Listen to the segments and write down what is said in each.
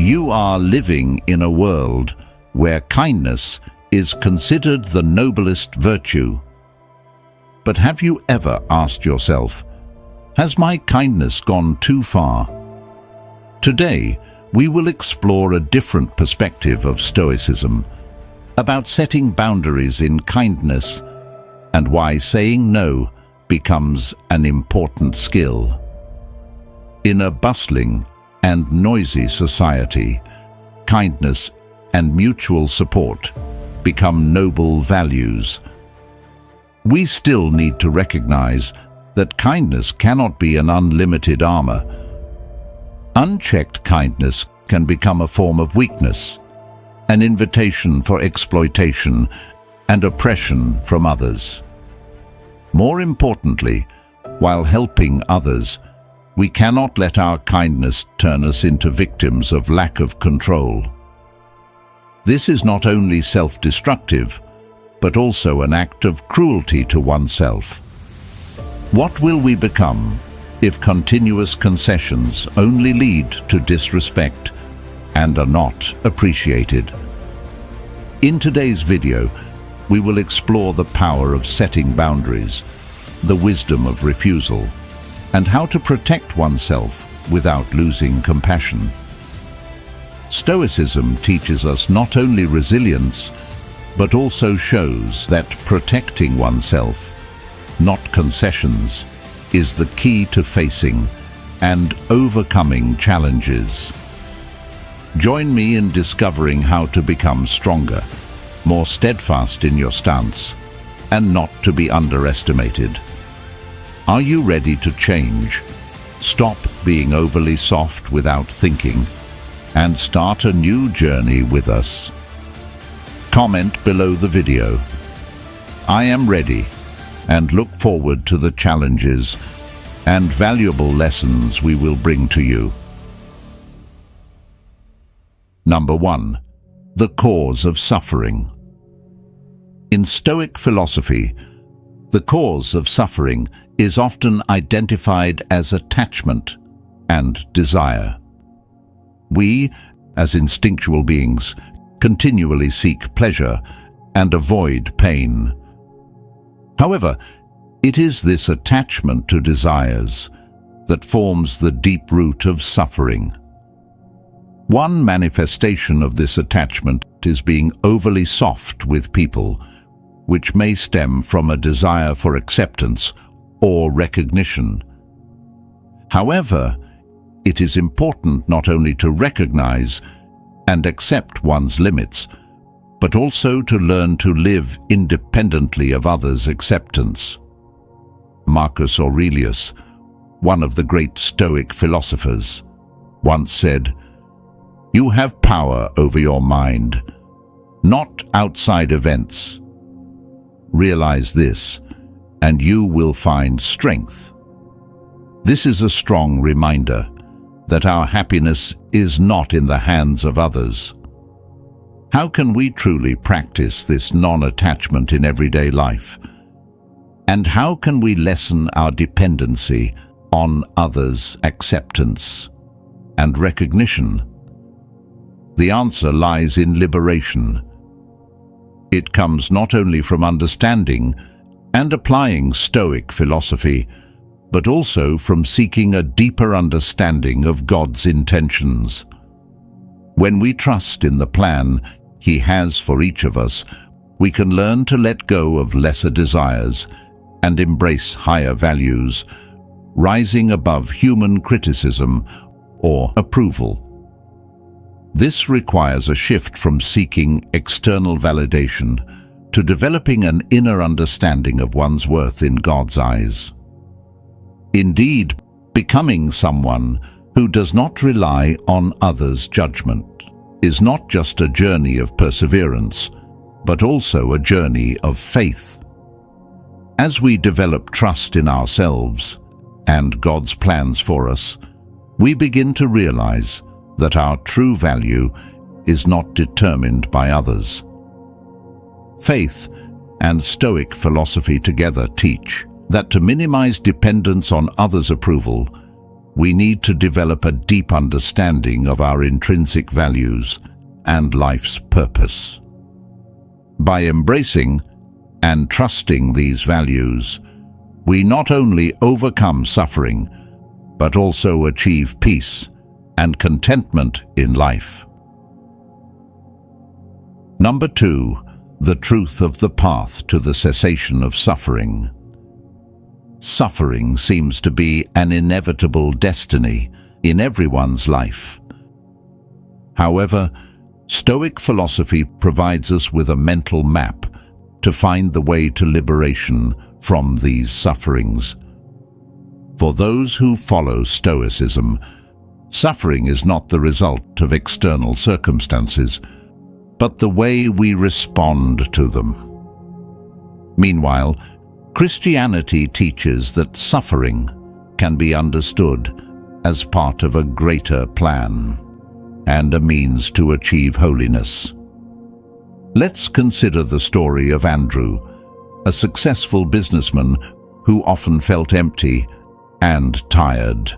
You are living in a world where kindness is considered the noblest virtue. But have you ever asked yourself, has my kindness gone too far? Today, we will explore a different perspective of Stoicism, about setting boundaries in kindness and why saying no becomes an important skill. In a bustling and noisy society, kindness and mutual support become noble values. We still need to recognize that kindness cannot be an unlimited armor. Unchecked kindness can become a form of weakness, an invitation for exploitation and oppression from others. More importantly, while helping others, we cannot let our kindness turn us into victims of lack of control. This is not only self-destructive, but also an act of cruelty to oneself. What will we become if continuous concessions only lead to disrespect and are not appreciated? In today's video, we will explore the power of setting boundaries, the wisdom of refusal, and how to protect oneself without losing compassion. Stoicism teaches us not only resilience, but also shows that protecting oneself, not concessions, is the key to facing and overcoming challenges. Join me in discovering how to become stronger, more steadfast in your stance, and not to be underestimated. Are you ready to change? Stop being overly soft without thinking, and start a new journey with us. Comment below the video. I am ready and look forward to the challenges and valuable lessons we will bring to you. Number 1. The cause of suffering. In Stoic philosophy, the cause of suffering is often identified as attachment and desire. We, as instinctual beings, continually seek pleasure and avoid pain. However, it is this attachment to desires that forms the deep root of suffering. One manifestation of this attachment is being overly soft with people, which may stem from a desire for acceptance or recognition. However, it is important not only to recognize and accept one's limits, but also to learn to live independently of others' acceptance. Marcus Aurelius, one of the great Stoic philosophers, once said, "You have power over your mind, not outside events. Realize this, and you will find strength." This is a strong reminder that our happiness is not in the hands of others. How can we truly practice this non-attachment in everyday life? And how can we lessen our dependency on others' acceptance and recognition? The answer lies in liberation. It comes not only from understanding and applying Stoic philosophy, but also from seeking a deeper understanding of God's intentions. When we trust in the plan He has for each of us, we can learn to let go of lesser desires and embrace higher values, rising above human criticism or approval. This requires a shift from seeking external validation to developing an inner understanding of one's worth in God's eyes. Indeed, becoming someone who does not rely on others' judgment is not just a journey of perseverance, but also a journey of faith. As we develop trust in ourselves and God's plans for us, we begin to realize that our true value is not determined by others. Faith and Stoic philosophy together teach that to minimize dependence on others' approval, we need to develop a deep understanding of our intrinsic values and life's purpose. By embracing and trusting these values, we not only overcome suffering, but also achieve peace and contentment in life. Number 2, the truth of the path to the cessation of suffering. Suffering seems to be an inevitable destiny in everyone's life. However, Stoic philosophy provides us with a mental map to find the way to liberation from these sufferings. For those who follow Stoicism, suffering is not the result of external circumstances, but the way we respond to them. Meanwhile, Christianity teaches that suffering can be understood as part of a greater plan and a means to achieve holiness. Let's consider the story of Andrew, a successful businessman who often felt empty and tired.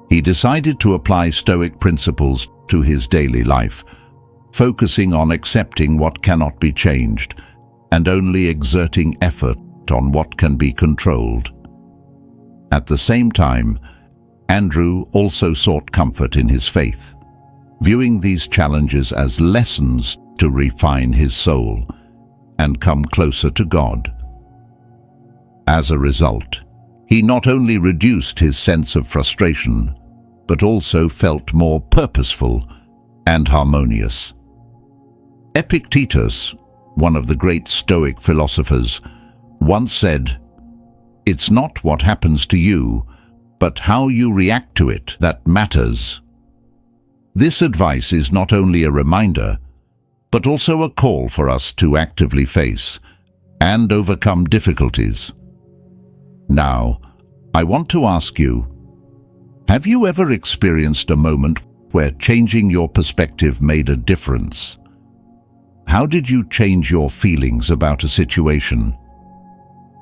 He decided to apply Stoic principles to his daily life, focusing on accepting what cannot be changed and only exerting effort on what can be controlled. At the same time, Andrew also sought comfort in his faith, viewing these challenges as lessons to refine his soul and come closer to God. As a result, he not only reduced his sense of frustration, but also felt more purposeful and harmonious. Epictetus, one of the great Stoic philosophers, once said, "It's not what happens to you, but how you react to it that matters." This advice is not only a reminder, but also a call for us to actively face and overcome difficulties. Now, I want to ask you, have you ever experienced a moment where changing your perspective made a difference? How did you change your feelings about a situation?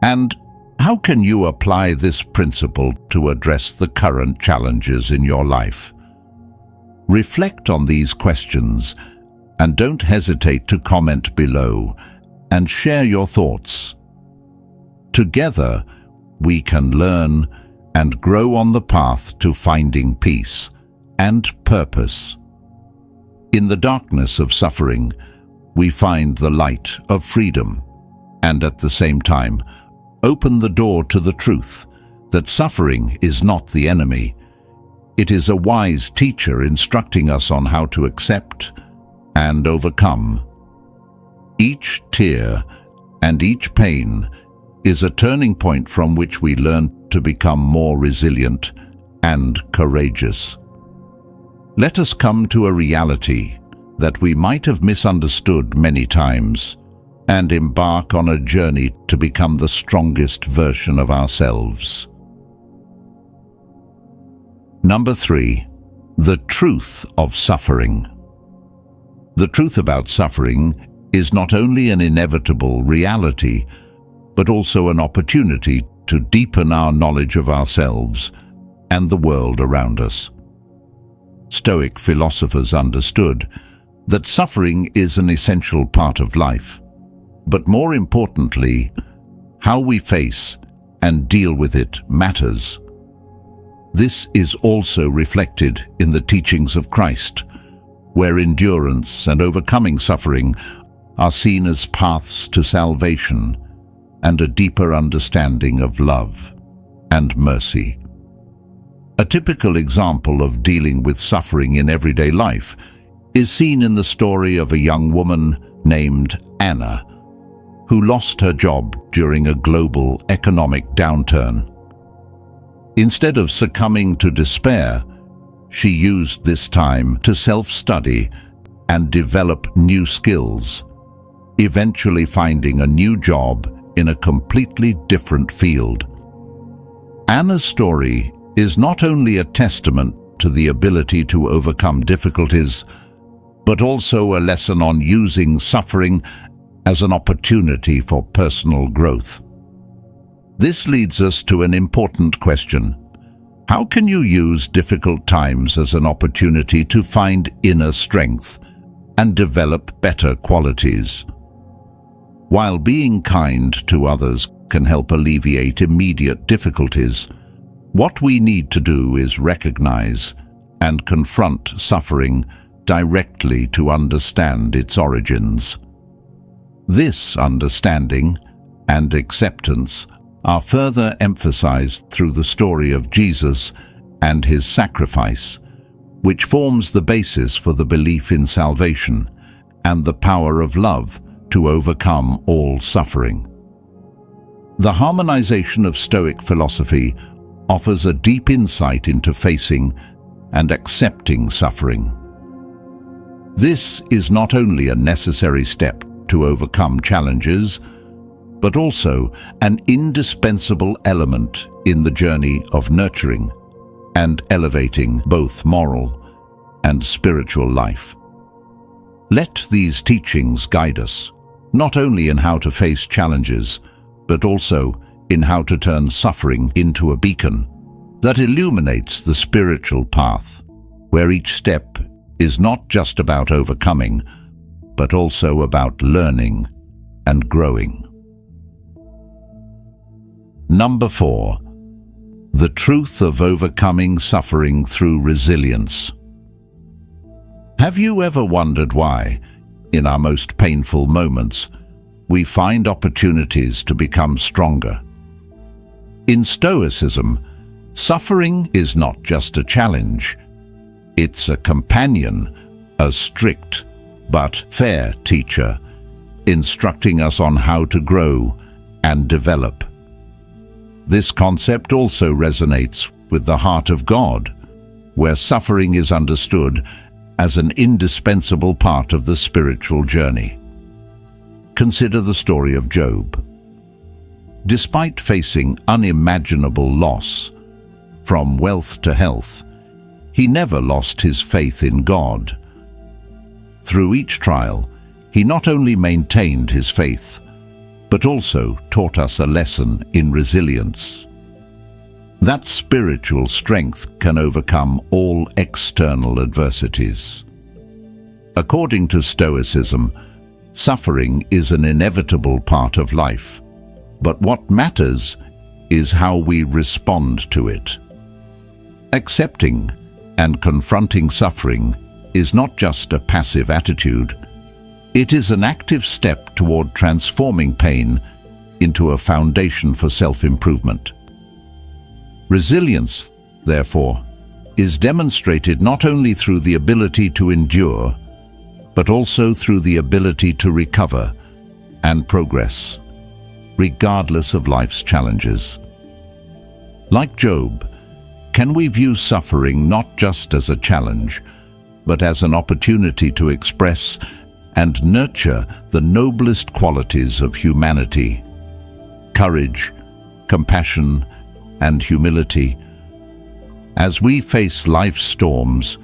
And how can you apply this principle to address the current challenges in your life? Reflect on these questions and don't hesitate to comment below and share your thoughts. Together, we can learn and grow on the path to finding peace and purpose. In the darkness of suffering, we find the light of freedom, and at the same time, open the door to the truth that suffering is not the enemy. It is a wise teacher instructing us on how to accept and overcome. Each tear and each pain is a turning point from which we learn to become more resilient and courageous. Let us come to a reality that we might have misunderstood many times and embark on a journey to become the strongest version of ourselves. Number 3, the truth of suffering. The truth about suffering is not only an inevitable reality, but also an opportunity to deepen our knowledge of ourselves and the world around us. Stoic philosophers understood that suffering is an essential part of life, but more importantly, how we face and deal with it matters. This is also reflected in the teachings of Christ, where endurance and overcoming suffering are seen as paths to salvation and a deeper understanding of love and mercy. A typical example of dealing with suffering in everyday life is seen in the story of a young woman named Anna, who lost her job during a global economic downturn. Instead of succumbing to despair, she used this time to self-study and develop new skills, eventually finding a new job in a completely different field. Anna's story is not only a testament to the ability to overcome difficulties, but also a lesson on using suffering as an opportunity for personal growth. This leads us to an important question. How can you use difficult times as an opportunity to find inner strength and develop better qualities? While being kind to others can help alleviate immediate difficulties, what we need to do is recognize and confront suffering directly to understand its origins. This understanding and acceptance are further emphasized through the story of Jesus and his sacrifice, which forms the basis for the belief in salvation and the power of love to overcome all suffering. The harmonization of Stoic philosophy offers a deep insight into facing and accepting suffering. This is not only a necessary step to overcome challenges, but also an indispensable element in the journey of nurturing and elevating both moral and spiritual life. Let these teachings guide us, not only in how to face challenges, but also in how to turn suffering into a beacon that illuminates the spiritual path, where each step is not just about overcoming, but also about learning and growing. Number 4. The truth of overcoming suffering through resilience. Have you ever wondered why, in our most painful moments, we find opportunities to become stronger? In Stoicism, suffering is not just a challenge, it's a companion, a strict but fair teacher, instructing us on how to grow and develop. This concept also resonates with the heart of God, where suffering is understood as an indispensable part of the spiritual journey. Consider the story of Job. Despite facing unimaginable loss, from wealth to health, he never lost his faith in God. Through each trial, he not only maintained his faith, but also taught us a lesson in resilience. That spiritual strength can overcome all external adversities. According to Stoicism, suffering is an inevitable part of life, but what matters is how we respond to it. Accepting and confronting suffering is not just a passive attitude, it is an active step toward transforming pain into a foundation for self-improvement. Resilience, therefore, is demonstrated not only through the ability to endure, but also through the ability to recover and progress, regardless of life's challenges. Like Job, can we view suffering not just as a challenge, but as an opportunity to express and nurture the noblest qualities of humanity: courage, compassion, and humility? As we face life's storms,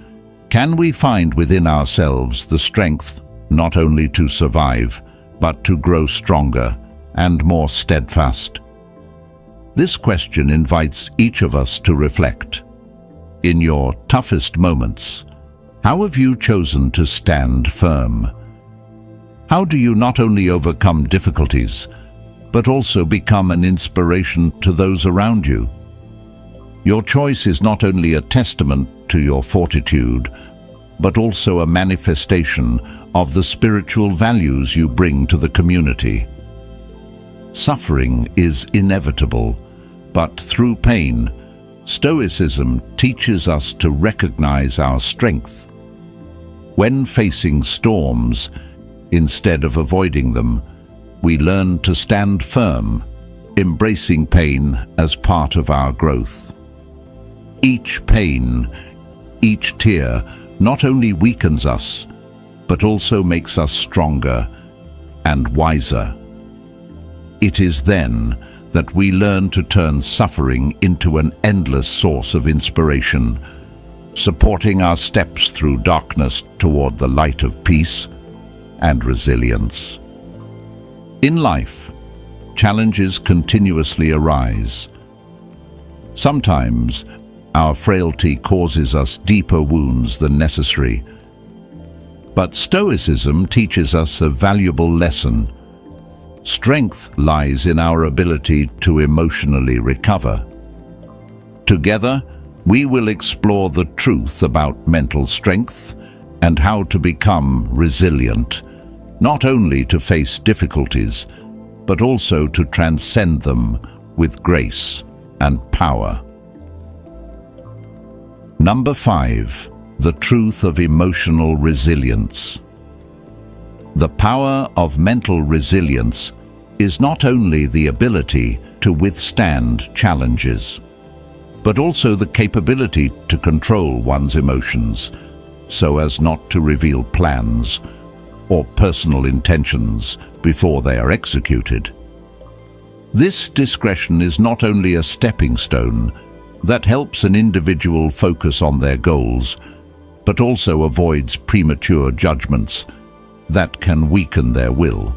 can we find within ourselves the strength not only to survive, but to grow stronger and more steadfast? This question invites each of us to reflect. In your toughest moments, how have you chosen to stand firm? How do you not only overcome difficulties, but also become an inspiration to those around you? Your choice is not only a testament to your fortitude, but also a manifestation of the spiritual values you bring to the community. Suffering is inevitable, but through pain, Stoicism teaches us to recognize our strength. When facing storms, instead of avoiding them, we learn to stand firm, embracing pain as part of our growth. Each pain, each tear, not only weakens us, but also makes us stronger and wiser. It is then that we learn to turn suffering into an endless source of inspiration, supporting our steps through darkness toward the light of peace and resilience. In life, challenges continuously arise. Sometimes our frailty causes us deeper wounds than necessary. But Stoicism teaches us a valuable lesson. Strength lies in our ability to emotionally recover. Together, we will explore the truth about mental strength and how to become resilient, not only to face difficulties, but also to transcend them with grace and power. Number 5. The truth of emotional resilience. The power of mental resilience is not only the ability to withstand challenges, but also the capability to control one's emotions so as not to reveal plans or personal intentions before they are executed. This discretion is not only a stepping stone that helps an individual focus on their goals, but also avoids premature judgments that can weaken their will.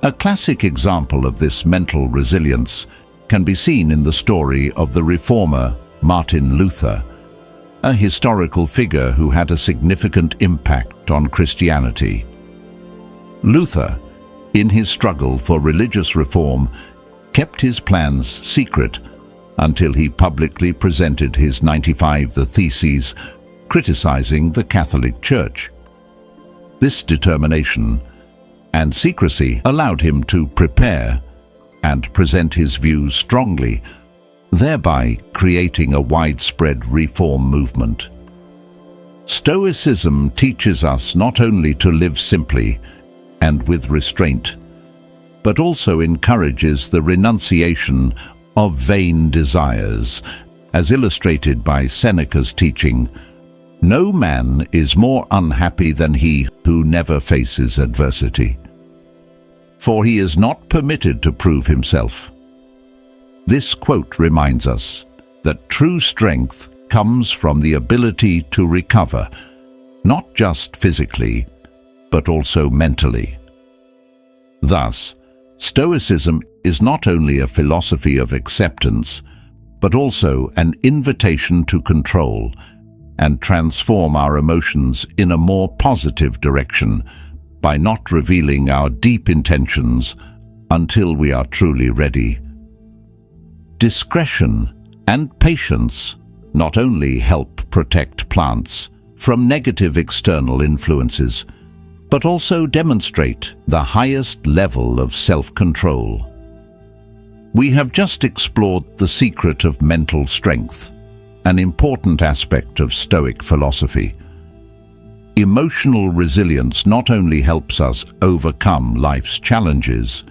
A classic example of this mental resilience can be seen in the story of the reformer Martin Luther, a historical figure who had a significant impact on Christianity. Luther, in his struggle for religious reform, kept his plans secret until he publicly presented his 95 Theses criticizing the Catholic Church. This determination and secrecy allowed him to prepare and present his views strongly, thereby creating a widespread reform movement. Stoicism teaches us not only to live simply and with restraint, but also encourages the renunciation of vain desires, as illustrated by Seneca's teaching, "No man is more unhappy than he who never faces adversity, for he is not permitted to prove himself." This quote reminds us that true strength comes from the ability to recover, not just physically, but also mentally. Thus, Stoicism is not only a philosophy of acceptance, but also an invitation to control and transform our emotions in a more positive direction by not revealing our deep intentions until we are truly ready. Discretion and patience not only help protect plants from negative external influences, but also demonstrate the highest level of self-control. We have just explored the secret of mental strength, an important aspect of Stoic philosophy. Emotional resilience not only helps us overcome life's challenges,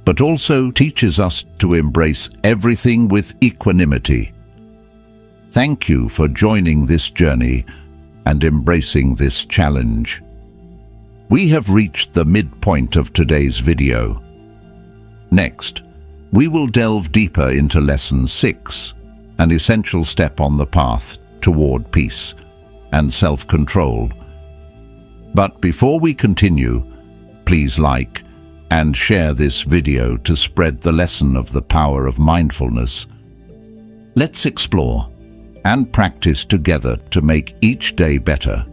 but also teaches us to embrace everything with equanimity. Thank you for joining this journey and embracing this challenge. We have reached the midpoint of today's video. Next, we will delve deeper into Lesson 6, an essential step on the path toward peace and self-control. But before we continue, please like and share this video to spread the lesson of the power of mindfulness. Let's explore and practice together to make each day better.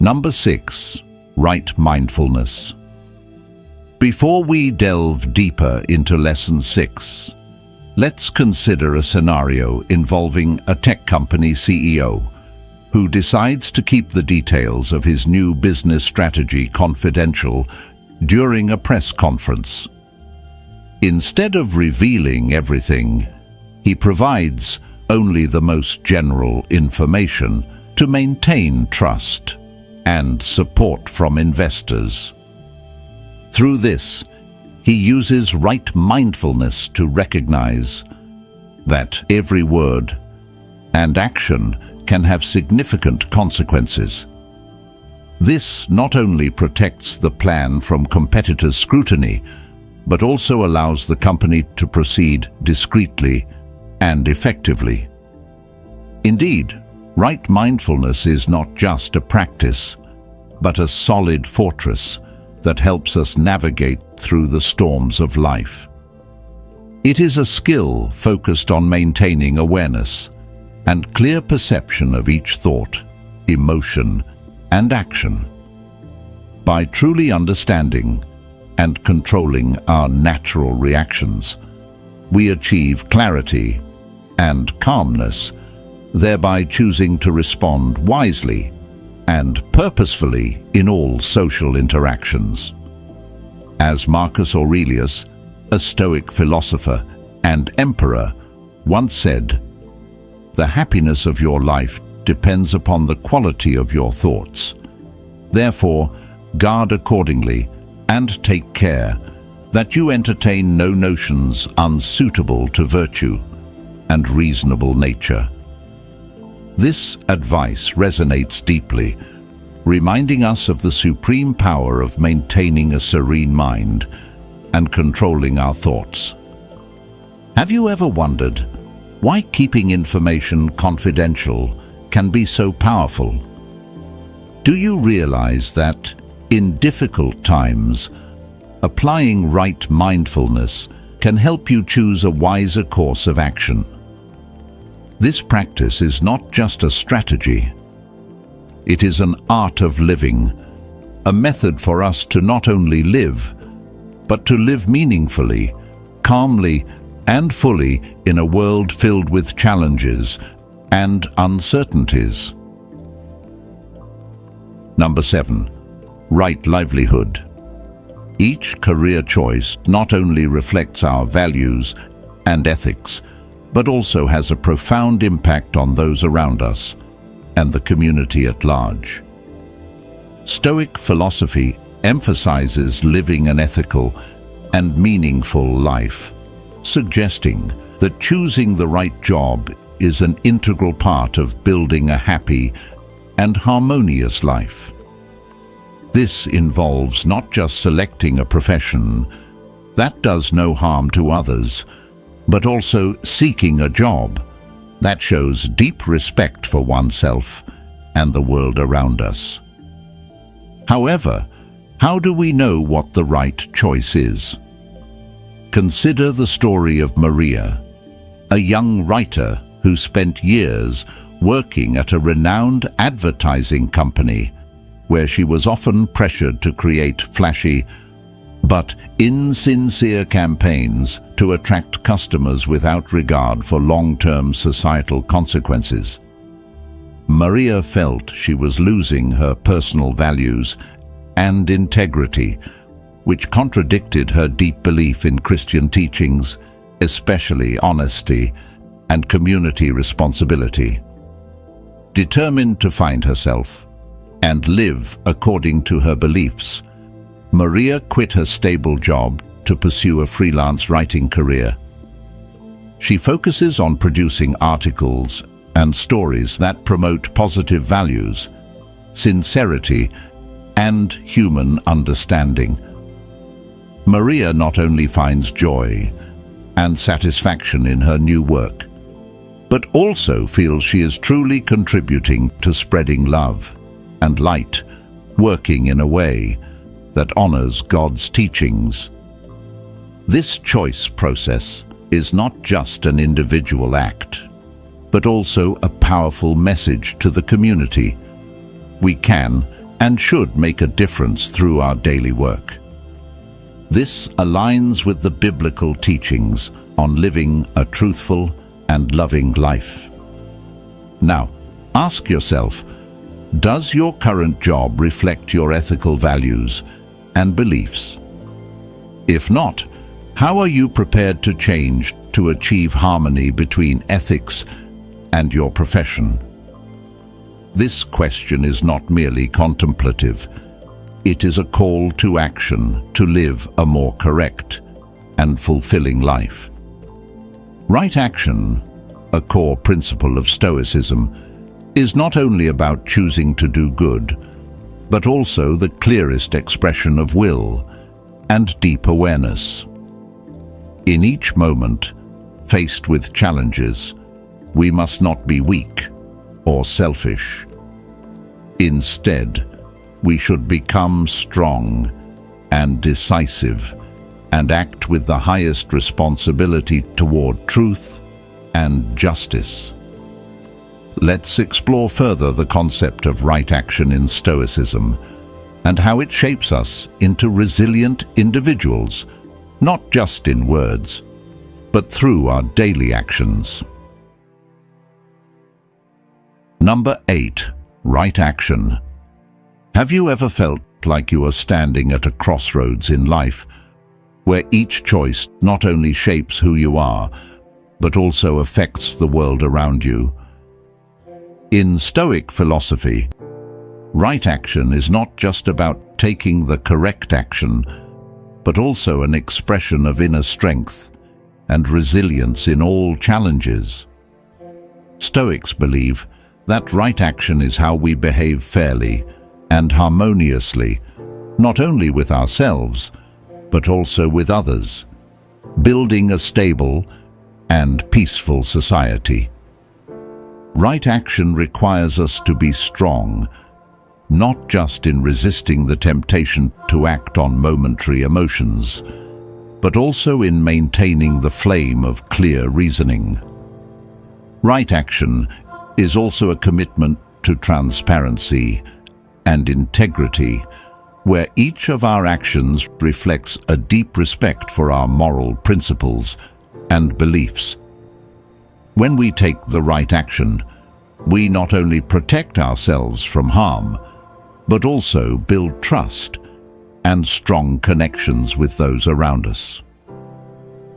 Number 6. Right mindfulness. Before we delve deeper into Lesson 6, let's consider a scenario involving a tech company CEO who decides to keep the details of his new business strategy confidential during a press conference. Instead of revealing everything, he provides only the most general information to maintain trust and support from investors. Through this, he uses right mindfulness to recognize that every word and action can have significant consequences. This not only protects the plan from competitors' scrutiny, but also allows the company to proceed discreetly and effectively. Indeed, right mindfulness is not just a practice, but a solid fortress that helps us navigate through the storms of life. It is a skill focused on maintaining awareness and clear perception of each thought, emotion, and action. By truly understanding and controlling our natural reactions, we achieve clarity and calmness, thereby choosing to respond wisely and purposefully in all social interactions. As Marcus Aurelius, a Stoic philosopher and emperor, once said, "The happiness of your life depends upon the quality of your thoughts. Therefore, guard accordingly and take care that you entertain no notions unsuitable to virtue and reasonable nature." This advice resonates deeply, reminding us of the supreme power of maintaining a serene mind and controlling our thoughts. Have you ever wondered why keeping information confidential can be so powerful? Do you realize that, in difficult times, applying right mindfulness can help you choose a wiser course of action? This practice is not just a strategy. It is an art of living, a method for us to not only live, but to live meaningfully, calmly, and fully in a world filled with challenges and uncertainties. Number 7. Right livelihood. Each career choice not only reflects our values and ethics, but also has a profound impact on those around us and the community at large. Stoic philosophy emphasizes living an ethical and meaningful life, suggesting that choosing the right job is an integral part of building a happy and harmonious life. This involves not just selecting a profession that does no harm to others, but also seeking a job that shows deep respect for oneself and the world around us. However, how do we know what the right choice is? Consider the story of Maria, a young writer who spent years working at a renowned advertising company where she was often pressured to create flashy but insincere campaigns to attract customers without regard for long-term societal consequences. Maria felt she was losing her personal values and integrity, which contradicted her deep belief in Christian teachings, especially honesty and community responsibility. Determined to find herself and live according to her beliefs, Maria quit her stable job to pursue a freelance writing career. She focuses on producing articles and stories that promote positive values, sincerity, and human understanding. Maria not only finds joy and satisfaction in her new work, but also feels she is truly contributing to spreading love and light, working in a way that honors God's teachings. This choice process is not just an individual act, but also a powerful message to the community. We can and should make a difference through our daily work. This aligns with the biblical teachings on living a truthful and loving life. Now, ask yourself, does your current job reflect your ethical values and beliefs? If not, how are you prepared to change to achieve harmony between ethics and your profession? This question is not merely contemplative. It is a call to action to live a more correct and fulfilling life. Right action, a core principle of Stoicism, is not only about choosing to do good, but also the clearest expression of will and deep awareness. In each moment, faced with challenges, we must not be weak or selfish. Instead, we should become strong and decisive and act with the highest responsibility toward truth and justice. Let's explore further the concept of right action in Stoicism and how it shapes us into resilient individuals, not just in words, but through our daily actions. Number 8. Right action. Have you ever felt like you are standing at a crossroads in life, where each choice not only shapes who you are, but also affects the world around you? In Stoic philosophy, right action is not just about taking the correct action, but also an expression of inner strength and resilience in all challenges. Stoics believe that right action is how we behave fairly and harmoniously, not only with ourselves, but also with others, building a stable and peaceful society. Right action requires us to be strong, not just in resisting the temptation to act on momentary emotions, but also in maintaining the flame of clear reasoning. Right action is also a commitment to transparency and integrity, where each of our actions reflects a deep respect for our moral principles and beliefs. When we take the right action, we not only protect ourselves from harm, but also build trust and strong connections with those around us.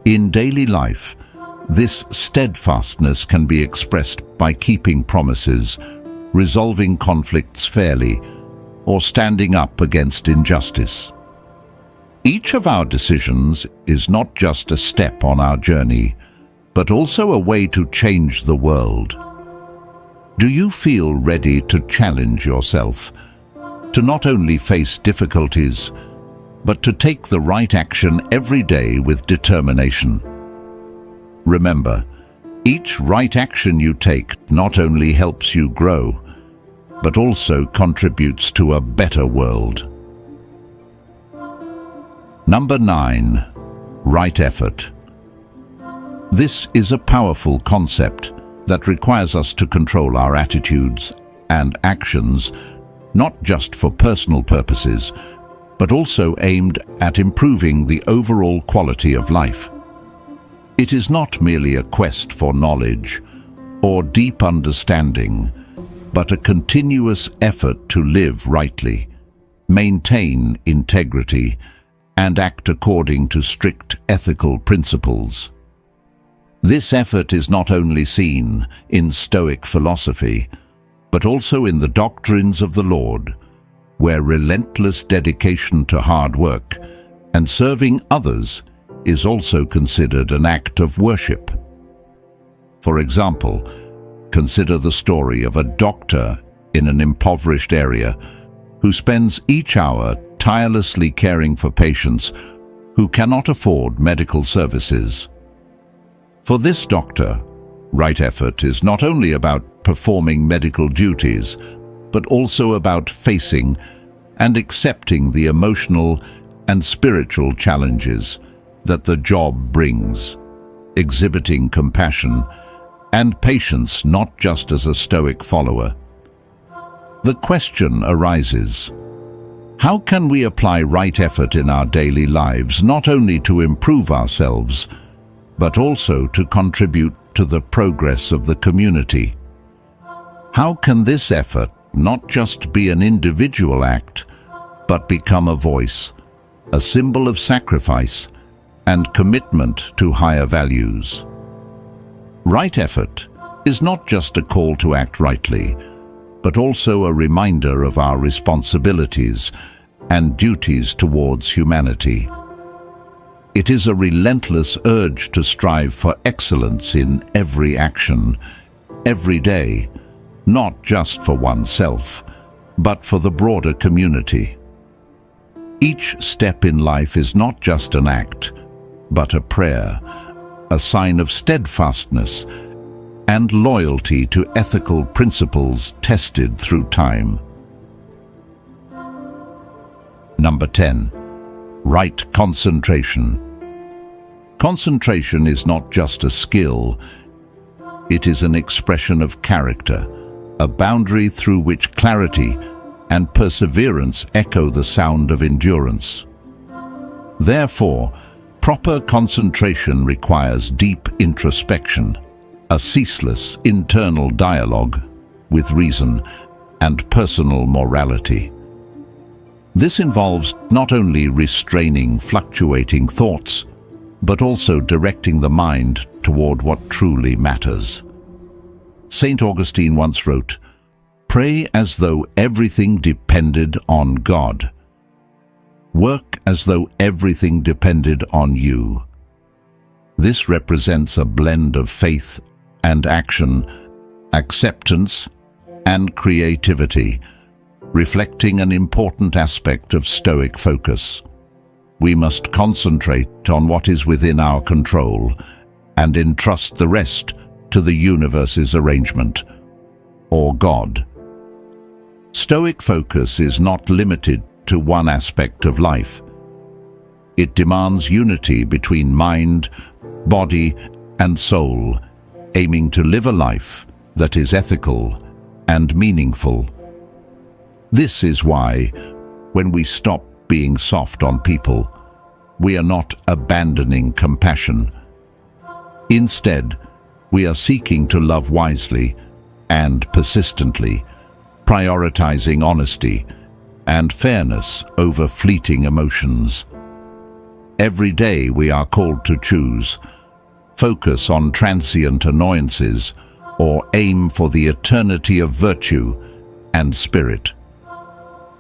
In daily life, this steadfastness can be expressed by keeping promises, resolving conflicts fairly, or standing up against injustice. Each of our decisions is not just a step on our journey, but also a way to change the world. Do you feel ready to challenge yourself, to not only face difficulties, but to take the right action every day with determination? Remember, each right action you take not only helps you grow, but also contributes to a better world. Number 9. Right effort. This is a powerful concept that requires us to control our attitudes and actions, not just for personal purposes, but also aimed at improving the overall quality of life. It is not merely a quest for knowledge or deep understanding, but a continuous effort to live rightly, maintain integrity, and act according to strict ethical principles. This effort is not only seen in Stoic philosophy, but also in the doctrines of the Lord, where relentless dedication to hard work and serving others is also considered an act of worship. For example, consider the story of a doctor in an impoverished area who spends each hour tirelessly caring for patients who cannot afford medical services. For this doctor, right effort is not only about performing medical duties, but also about facing and accepting the emotional and spiritual challenges that the job brings, exhibiting compassion and patience not just as a Stoic follower. The question arises, how can we apply right effort in our daily lives not only to improve ourselves, but also to contribute to the progress of the community? How can this effort not just be an individual act, but become a voice, a symbol of sacrifice and commitment to higher values? Right effort is not just a call to act rightly, but also a reminder of our responsibilities and duties towards humanity. It is a relentless urge to strive for excellence in every action, every day, not just for oneself, but for the broader community. Each step in life is not just an act, but a prayer, a sign of steadfastness and loyalty to ethical principles tested through time. Number 10. Right concentration. Concentration is not just a skill, it is an expression of character, a boundary through which clarity and perseverance echo the sound of endurance. Therefore, proper concentration requires deep introspection, a ceaseless internal dialogue with reason and personal morality. This involves not only restraining fluctuating thoughts, but also directing the mind toward what truly matters. St. Augustine once wrote, "Pray as though everything depended on God. Work as though everything depended on you." This represents a blend of faith and action, acceptance and creativity, reflecting an important aspect of Stoic focus. We must concentrate on what is within our control and entrust the rest to the universe's arrangement, or God. Stoic focus is not limited to one aspect of life. It demands unity between mind, body, and soul, aiming to live a life that is ethical and meaningful. This is why, when we stop being soft on people, we are not abandoning compassion. Instead, we are seeking to love wisely and persistently, prioritizing honesty and fairness over fleeting emotions. Every day we are called to choose, focus on transient annoyances, or aim for the eternity of virtue and spirit.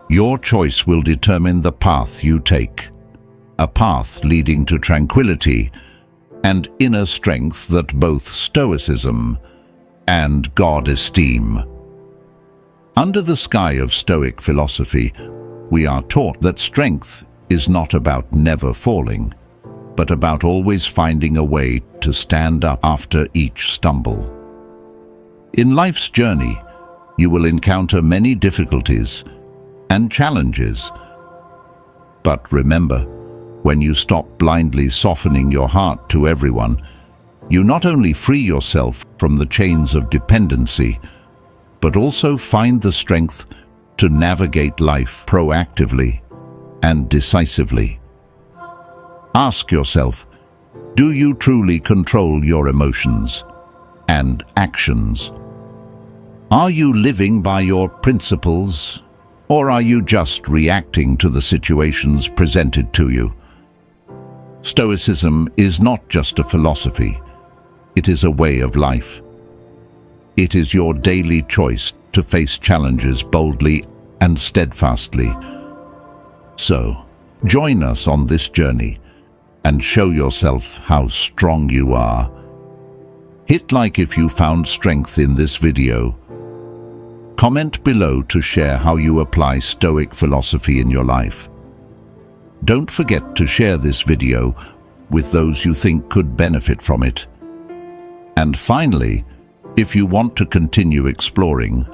Your choice will determine the path you take, a path leading to tranquility and inner strength that both Stoicism and God esteem. Under the sky of Stoic philosophy, we are taught that strength is not about never falling, but about always finding a way to stand up after each stumble. In life's journey, you will encounter many difficulties and challenges. But remember, when you stop blindly softening your heart to everyone, you not only free yourself from the chains of dependency, but also find the strength to navigate life proactively and decisively. Ask yourself, do you truly control your emotions and actions? Are you living by your principles, or are you just reacting to the situations presented to you? Stoicism is not just a philosophy, it is a way of life. It is your daily choice to face challenges boldly and steadfastly. So, join us on this journey and show yourself how strong you are. Hit like if you found strength in this video. Comment below to share how you apply Stoic philosophy in your life. Don't forget to share this video with those you think could benefit from it. And finally, if you want to continue exploring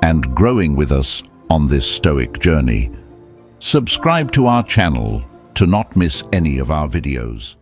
and growing with us on this Stoic journey, subscribe to our channel to not miss any of our videos.